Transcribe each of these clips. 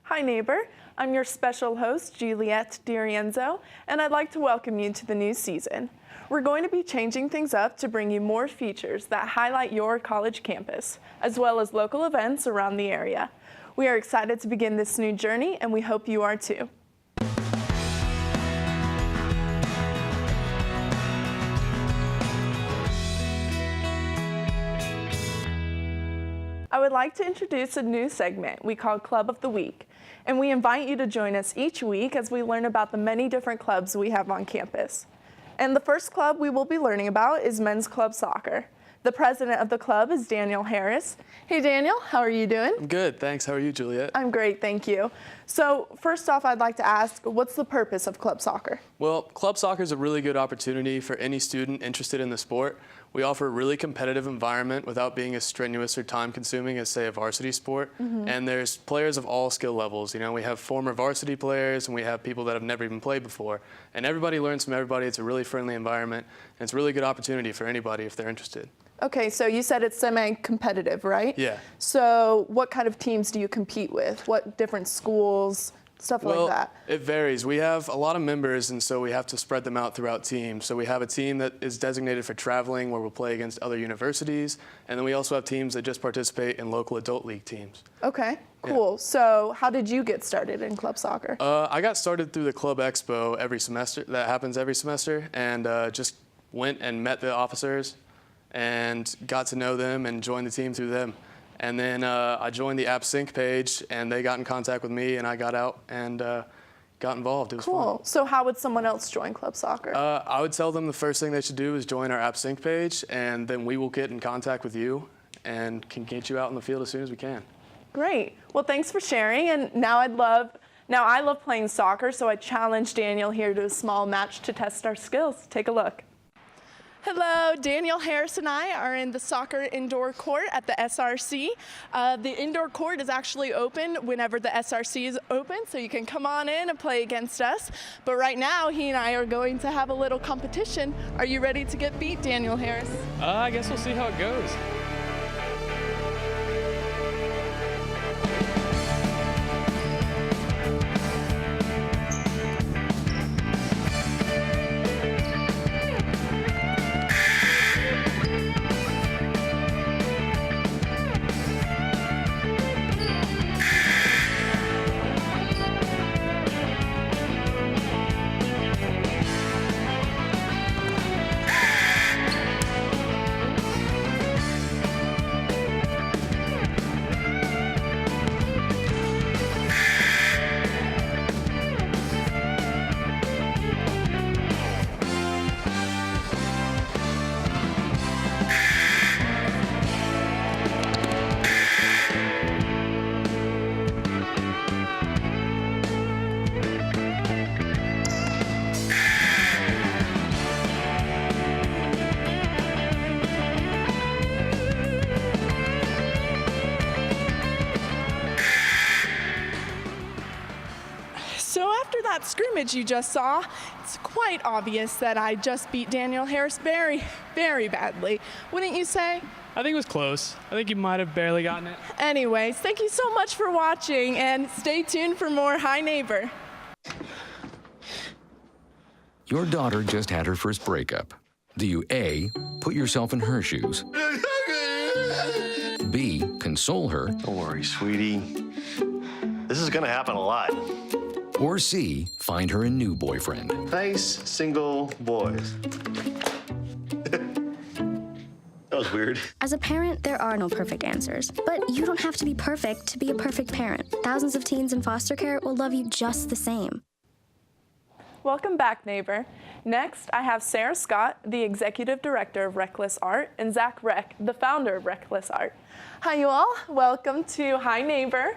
Hi neighbor, I'm your special host, Juliet DeRienzo, and I'd like to welcome you to the new season. We're going to be changing things up to bring you more features that highlight your college campus, as well as local events around the area. We are excited to begin this new journey, and we hope you are too. I would like to introduce a new segment we call Club of the Week, and we invite you to join us each week as we learn about the many different clubs we have on campus. And the first club we will be learning about is men's club soccer. The president of the club is Daniel Harris. Hey Daniel, how are you doing? I'm good, thanks. How are you, Juliet? I'm great, thank you. So first off, I'd like to ask, what's the purpose of club soccer? Well, club soccer is a really good opportunity for any student interested in the sport. We offer a really competitive environment without being as strenuous or time-consuming as, say, a varsity sport. And there's players of all skill levels. You know, we have former varsity players, and we have people that have never even played before. And everybody learns from everybody. It's a really friendly environment, and it's a really good opportunity for anybody if they're interested. Okay, so you said it's semi-competitive, right? Yeah. So what kind of teams do you compete with? What different schools? Stuff like that. It varies. We have a lot of members, and so we have to spread them out throughout teams. So we have a team that is designated for traveling, where we'll play against other universities, and then we also have teams that just participate in local adult league teams. Okay, cool. Yeah. So how did you get started in club soccer? I got started through the Club Expo every semester. That happens every semester, and just went and met the officers and got to know them and joined the team through them. And then I joined the AppSync page, and they got in contact with me, and I got out and got involved. It was cool. fun. So how would someone else join club soccer? I would tell them the first thing they should do is join our AppSync page, and then we will get in contact with you and can get you out in the field as soon as we can. Great. Well, thanks for sharing. And now I love playing soccer, so I challenged Daniel here to a small match to test our skills. Take a look. Hello, Daniel Harris and I are in the soccer indoor court at the SRC. The indoor court is actually open whenever the SRC is open, so you can come on in and play against us. But right now, he and I are going to have a little competition. Are you ready to get beat, Daniel Harris? I guess we'll see how it goes. That scrimmage you just saw, it's quite obvious that I just beat Daniel Harris very, very badly. Wouldn't you say? I think it was close. I think you might have barely gotten it. Anyways, thank you so much for watching, and stay tuned for more Hi Neighbor. Your daughter just had her first breakup. Do you A, put yourself in her shoes? B, console her? Don't worry, sweetie. This is gonna happen a lot. Or C, find her a new boyfriend? Nice single boys. That was weird. As a parent, there are no perfect answers. But you don't have to be perfect to be a perfect parent. Thousands of teens in foster care will love you just the same. Welcome back, neighbor. Next, I have Sarah Scott, the Executive Director of Reckless Art, and Zach Reck, the founder of Reckless Art. Hi, you all. Welcome to Hi Neighbor.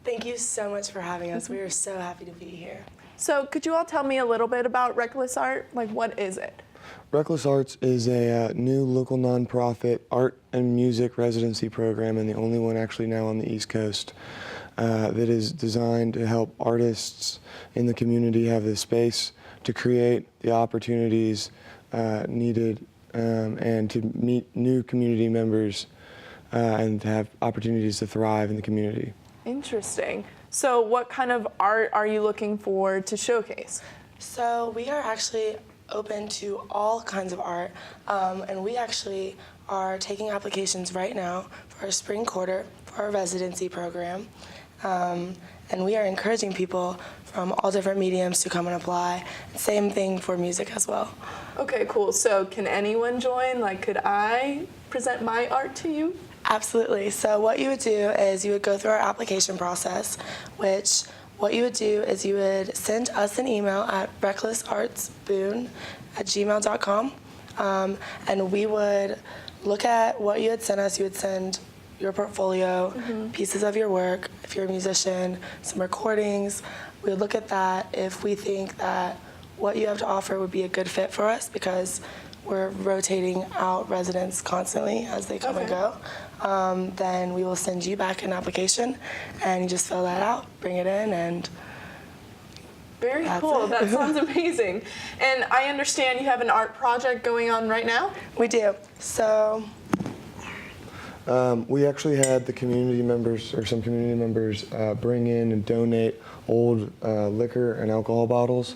Thank you so much for having us. We are so happy to be here. So could you all tell me a little bit about Reckless Art? Like, what is it? Reckless Arts is a new local nonprofit art and music residency program, and the only one actually now on the East Coast, that is designed to help artists in the community have the space to create the opportunities needed and to meet new community members and to have opportunities to thrive in the community. Interesting. So what kind of art are you looking for to showcase? So we are actually open to all kinds of art, and we actually are taking applications right now for our spring quarter for our residency program. And we are encouraging people from all different mediums to come and apply. Same thing for music as well. Okay, cool. So can anyone join? Like, could I present my art to you? Absolutely. So what you would do is you would go through our application process, which what you would do is you would send us an email at recklessartsboone@gmail.com, and we would look at what you had sent us. You would send your portfolio, pieces of your work, if you're a musician, some recordings. We would look at that. If we think that what you have to offer would be a good fit for us, because we're rotating out residents constantly as they come and go, then we will send you back an application, and you just fill that out, bring it in, and Very that's cool. it. That sounds amazing. And I understand you have an art project going on right now? We do. So We actually had the community members, or some community members, bring in and donate old liquor and alcohol bottles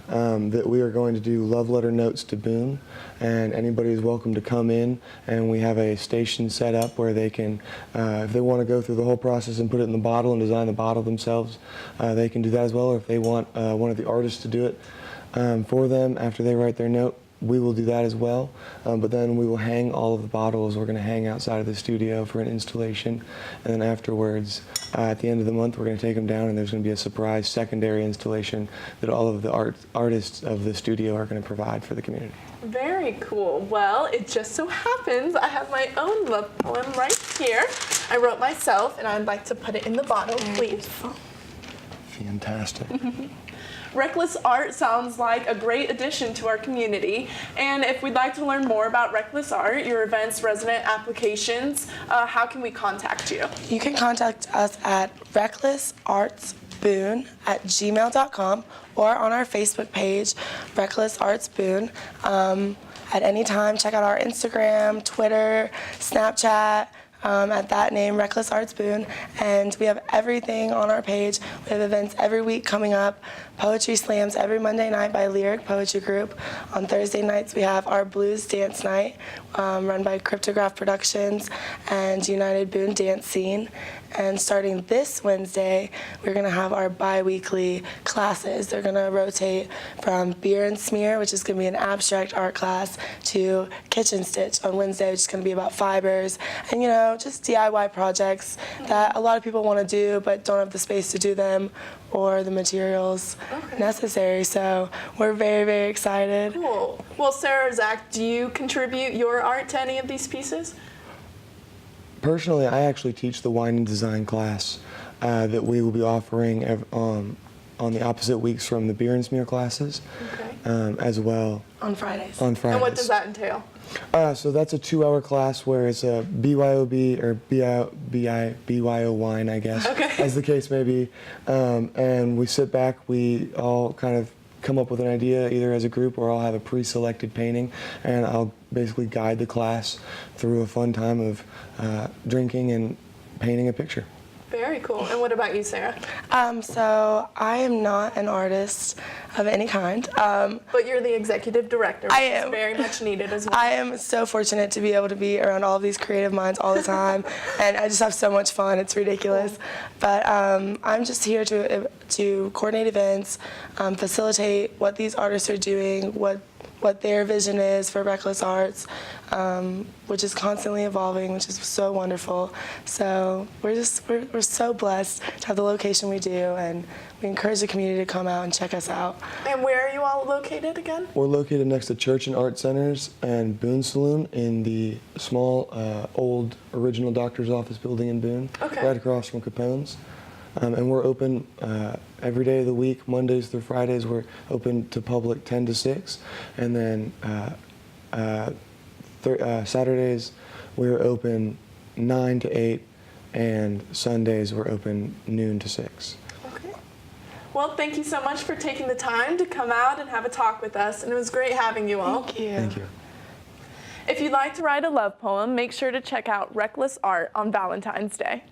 that we are going to do love letter notes to Boone, and anybody is welcome to come in, and we have a station set up where they can, if they want to go through the whole process and put it in the bottle and design the bottle themselves, they can do that as well, or if they want one of the artists to do it for them after they write their note, we will do that as well, but then we will hang all of the bottles. We're going to hang outside of the studio for an installation, and then afterwards, at the end of the month, we're going to take them down, and there's going to be a surprise secondary installation that all of the artists of the studio are going to provide for the community. Very cool. Well, it just so happens I have my own love poem right here. I wrote myself, and I'd like to put it in the bottle, please. Fantastic. Reckless Art sounds like a great addition to our community, and if we'd like to learn more about Reckless Art, your events, resident applications, how can we contact you? you can contact us at recklessartsboone@gmail.com or on our Facebook page, Reckless Arts Boone. At any time, check out our Instagram, Twitter, Snapchat, at that name, Reckless Arts Boone, and we have everything on our page. We have events every week coming up, poetry slams every Monday night by Lyric Poetry Group. On Thursday nights, we have our Blues Dance Night, run by Cryptograph Productions and United Boone Dance Scene. And starting this Wednesday, we're going to have our bi-weekly classes. They're going to rotate from beer and smear, which is going to be an abstract art class, to kitchen stitch on Wednesday, which is going to be about fibers and, you know, just DIY projects that a lot of people want to do but don't have the space to do them or the materials necessary. So we're very, very excited. Cool. Well, Sarah or Zach, do you contribute your art to any of these pieces? Personally, I actually teach the wine and design class that we will be offering on the opposite weeks from the beer and smear classes, as well. On Fridays. On Fridays. And what does that entail? So that's a 2-hour class where it's a BYOB or BYO wine, I guess, as the case may be. And we sit back, we all kind of come up with an idea either as a group or I'll have a pre-selected painting, and I'll basically guide the class through a fun time of drinking and painting a picture. Very cool. And what about you, Sarah? So I am not an artist of any kind. But you're the executive director, which I is am. very much needed as well. I am so fortunate to be able to be around all of these creative minds all the time, and I just have so much fun. It's ridiculous. But I'm just here to coordinate events, facilitate what these artists are doing, what their vision is for Reckless Arts, which is constantly evolving, which is so wonderful. So we're so blessed to have the location we do, and we encourage the community to come out and check us out. And where are you all located again? We're located next to Church and Art Centers and Boone Saloon in the small, old, original doctor's office building in Boone, right across from Capone's. And we're open every day of the week, Mondays through Fridays. We're open to public 10 to 6. And then Saturdays, we're open 9 to 8. And Sundays, we're open noon to 6. Okay. Well, thank you so much for taking the time to come out and have a talk with us. And it was great having you all. Thank you. Thank you. If you'd like to write a love poem, make sure to check out Reckless Art on Valentine's Day.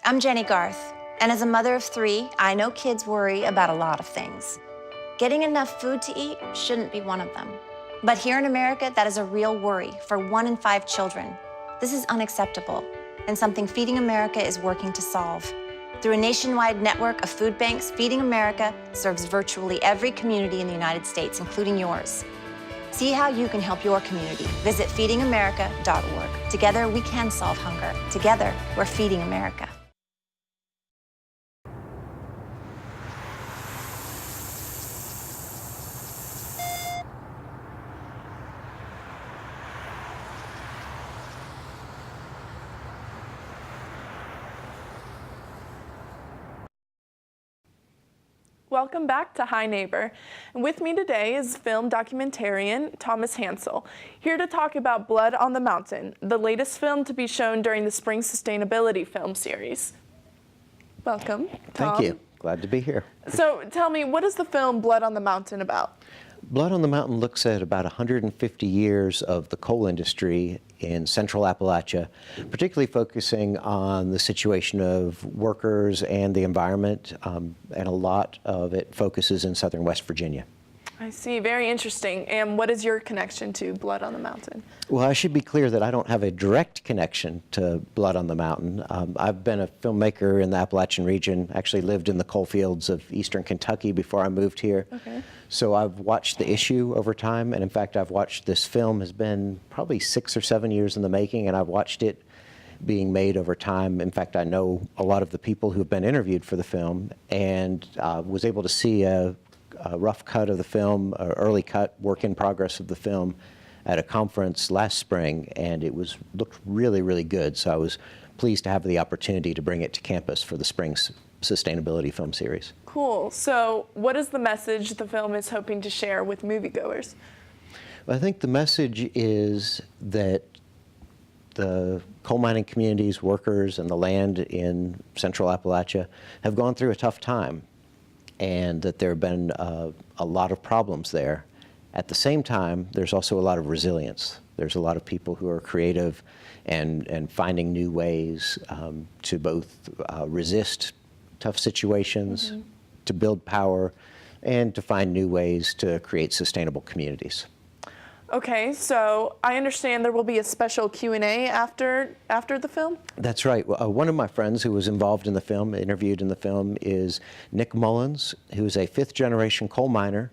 I'm Jenny Garth, and as a mother of 3, I know kids worry about a lot of things. Getting enough food to eat shouldn't be one of them. But here in America, that is a real worry for 1 in 5 children. This is unacceptable, and something Feeding America is working to solve. Through a nationwide network of food banks, Feeding America serves virtually every community in the United States, including yours. See how you can help your community. Visit feedingamerica.org. Together, we can solve hunger. Together, we're Feeding America. Welcome back to Hi Neighbor. And with me today is film documentarian Thomas Hansel, here to talk about Blood on the Mountain, the latest film to be shown during the Spring Sustainability Film Series. Welcome, Tom. Thank you. Glad to be here. So tell me, what is the film Blood on the Mountain about? Blood on the Mountain looks at about 150 years of the coal industry in central Appalachia, particularly focusing on the situation of workers and the environment, and a lot of it focuses in southern West Virginia. I see, very interesting. And what is your connection to Blood on the Mountain? Well, I should be clear that I don't have a direct connection to Blood on the Mountain. I've been a filmmaker in the Appalachian region, actually lived in the coal fields of eastern Kentucky before I moved here. Okay. So I've watched the issue over time, and in fact, I've watched this film has been probably 6 or 7 years in the making, and I've watched it being made over time. In fact, I know a lot of the people who have been interviewed for the film, and was able to see a rough cut of the film, or early cut, work in progress of the film at a conference last spring, and it looked really, really good. So I was pleased to have the opportunity to bring it to campus for the Spring Sustainability Film Series. Cool. So what is the message the film is hoping to share with moviegoers? Well, I think the message is that the coal mining communities, workers, and the land in central Appalachia have gone through a tough time, and that there have been a lot of problems there. At the same time, there's also a lot of resilience. There's a lot of people who are creative and finding new ways to both resist tough situations, to build power, and to find new ways to create sustainable communities. Okay, so I understand there will be a special Q&A after the film? That's right. One of my friends who was involved in the film, interviewed in the film, is Nick Mullins, who's a 5th-generation coal miner,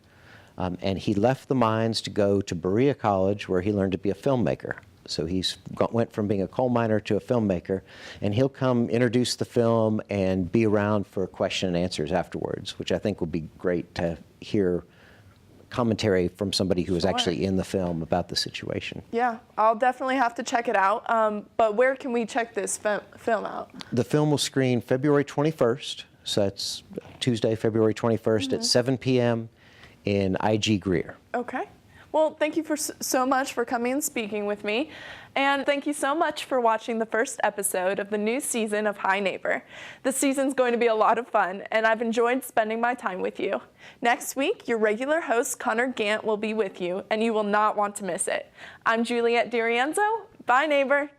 and he left the mines to go to Berea College, where he learned to be a filmmaker. So went from being a coal miner to a filmmaker, and he'll come introduce the film and be around for question and answers afterwards, which I think will be great to hear commentary from somebody who was actually in the film about the situation. Yeah, I'll definitely have to check it out. But where can we check this film out? The film will screen February 21st, so that's Tuesday, February 21st at 7 p.m. in IG Greer. Okay. Well, thank you so much for coming and speaking with me. And thank you so much for watching the first episode of the new season of Hi Neighbor. This season's going to be a lot of fun, and I've enjoyed spending my time with you. Next week, your regular host, Connor Gant, will be with you, and you will not want to miss it. I'm Juliet DeRienzo. Bye, neighbor.